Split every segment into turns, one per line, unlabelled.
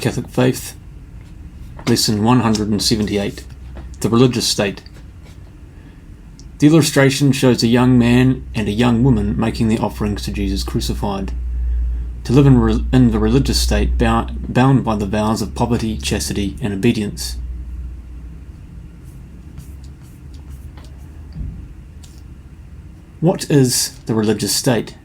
Catholic Faith, Lesson 178, The Religious State. The illustration shows a young man and a young woman making their offerings to Jesus crucified. To live in the religious state bound by the vows of poverty, chastity, and obedience. What is the religious state?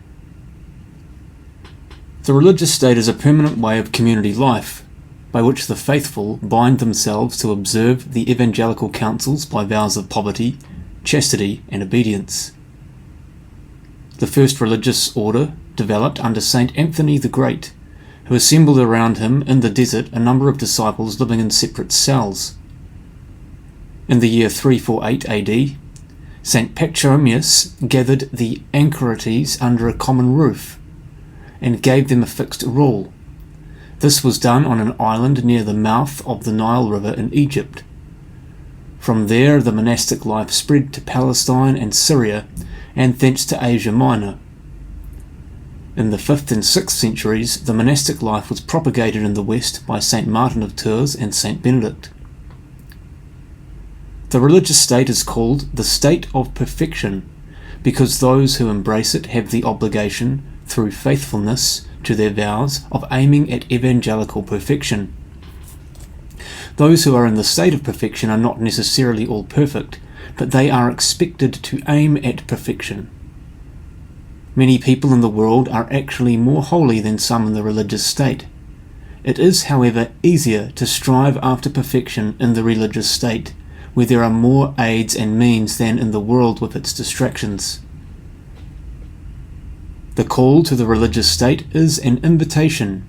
The religious state is a permanent way of community life, by which the faithful bind themselves to observe the evangelical counsels by vows of poverty, chastity, and obedience. The first religious order developed under Saint Anthony the Great, who assembled around him in the desert a number of disciples living in separate cells. In the year 348 AD, Saint Pachomius gathered the anchorites under a common roof and gave them a fixed rule. This was done on an island near the mouth of the Nile River in Egypt. From there the monastic life spread to Palestine and Syria, and thence to Asia Minor. In the 5th and 6th centuries, the monastic life was propagated in the West by Saint Martin of Tours and Saint Benedict. The religious state is called the state of perfection, because those who embrace it have the obligation, through faithfulness to their vows, of aiming at evangelical perfection. Those who are in the state of perfection are not necessarily all perfect, but they are expected to aim at perfection. Many people in the world are actually more holy than some in the religious state. It is, however, easier to strive after perfection in the religious state, where there are more aids and means than in the world with its distractions. The call to the religious state is an invitation.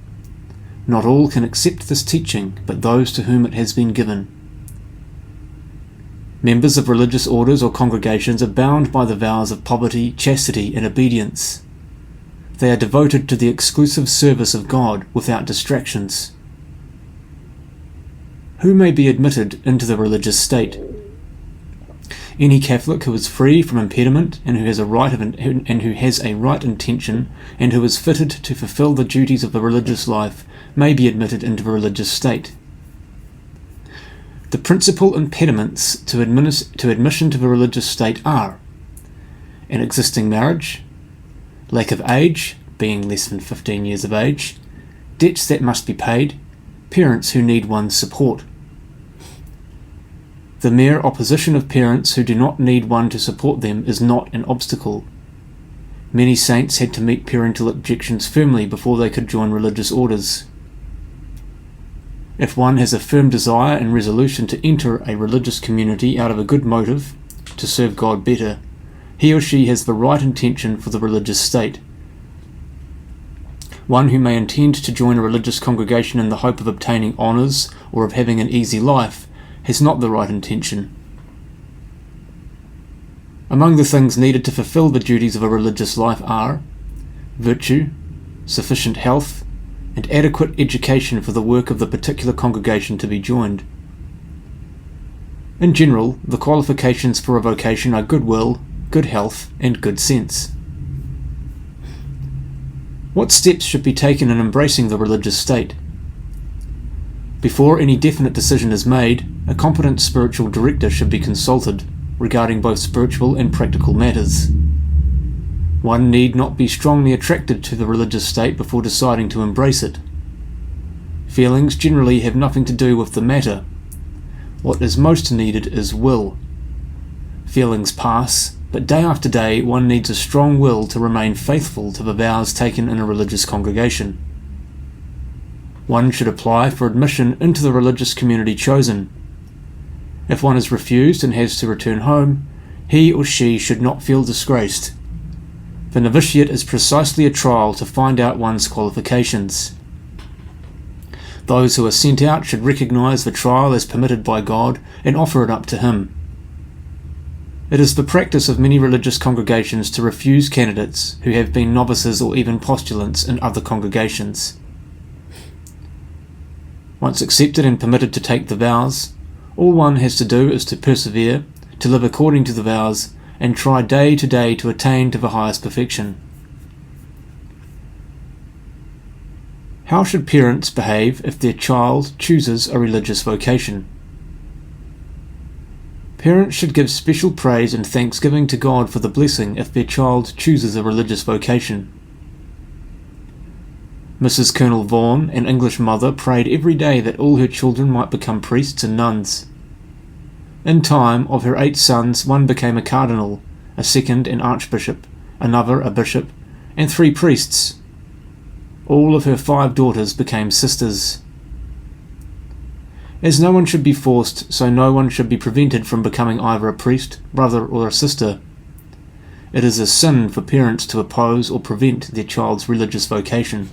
Not all can accept this teaching, but those to whom it has been given. Members of religious orders or congregations are bound by the vows of poverty, chastity, and obedience. They are devoted to the exclusive service of God without distractions. Who may be admitted into the religious state? Any Catholic who is free from impediment and who has a right intention and who is fitted to fulfill the duties of the religious life may be admitted into the religious state. The principal impediments to admission to the religious state are an existing marriage, lack of age, being less than 15 years of age, debts that must be paid, parents who need one's support. The mere opposition of parents who do not need one to support them is not an obstacle. Many saints had to meet parental objections firmly before they could join religious orders. If one has a firm desire and resolution to enter a religious community out of a good motive, to serve God better, he or she has the right intention for the religious state. One who may intend to join a religious congregation in the hope of obtaining honours or of having an easy life has not the right intention. Among the things needed to fulfill the duties of a religious life are virtue, sufficient health, and adequate education for the work of the particular congregation to be joined. In general, the qualifications for a vocation are good will, good health, and good sense. What steps should be taken in embracing the religious state? Before any definite decision is made, a competent spiritual director should be consulted regarding both spiritual and practical matters. One need not be strongly attracted to the religious state before deciding to embrace it. Feelings generally have nothing to do with the matter. What is most needed is will. Feelings pass, but day after day one needs a strong will to remain faithful to the vows taken in a religious congregation. One should apply for admission into the religious community chosen. If one is refused and has to return home, he or she should not feel disgraced. The novitiate is precisely a trial to find out one's qualifications. Those who are sent out should recognize the trial as permitted by God and offer it up to Him. It is the practice of many religious congregations to refuse candidates who have been novices or even postulants in other congregations. Once accepted and permitted to take the vows, all one has to do is to persevere, to live according to the vows, and try day to day to attain to the highest perfection. How should parents behave if their child chooses a religious vocation? Parents should give special praise and thanksgiving to God for the blessing if their child chooses a religious vocation. Mrs. Colonel Vaughan, an English mother, prayed every day that all her children might become priests and nuns. In time, of her 8 sons, 1 became a cardinal, a second an archbishop, another a bishop, and 3 priests. All of her 5 daughters became sisters. As no one should be forced, so no one should be prevented from becoming either a priest, brother, or a sister. It is a sin for parents to oppose or prevent their child's religious vocation.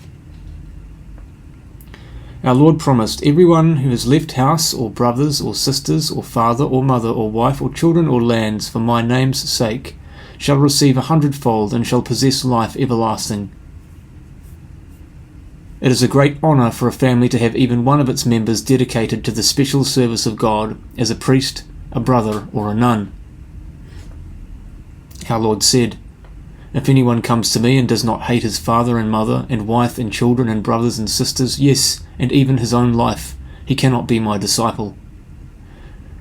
Our Lord promised, "Everyone who has left house, or brothers, or sisters, or father, or mother, or wife, or children, or lands, for my name's sake, shall receive 100-fold, and shall possess life everlasting." It is a great honour for a family to have even one of its members dedicated to the special service of God as a priest, a brother, or a nun. Our Lord said, "If anyone comes to me and does not hate his father and mother, and wife and children and brothers and sisters, yes, and even his own life, he cannot be my disciple."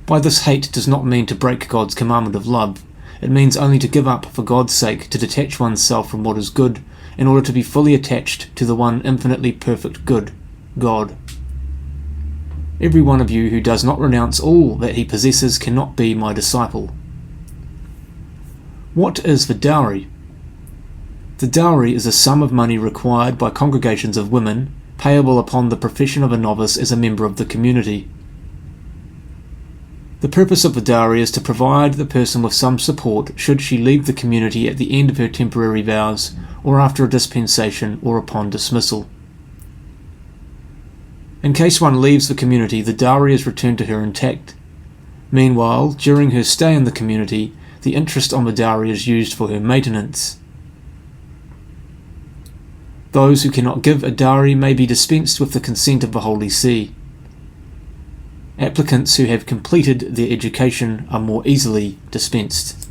By this, hate does not mean to break God's commandment of love. It means only to give up for God's sake, to detach oneself from what is good, in order to be fully attached to the one infinitely perfect good, God. Every one of you who does not renounce all that he possesses cannot be my disciple. What is the dowry? The dowry is a sum of money required by congregations of women, payable upon the profession of a novice as a member of the community. The purpose of the dowry is to provide the person with some support should she leave the community at the end of her temporary vows, or after a dispensation, or upon dismissal. In case one leaves the community, the dowry is returned to her intact. Meanwhile, during her stay in the community, the interest on the dowry is used for her maintenance. Those who cannot give a dowry may be dispensed with the consent of the Holy See. Applicants who have completed their education are more easily dispensed.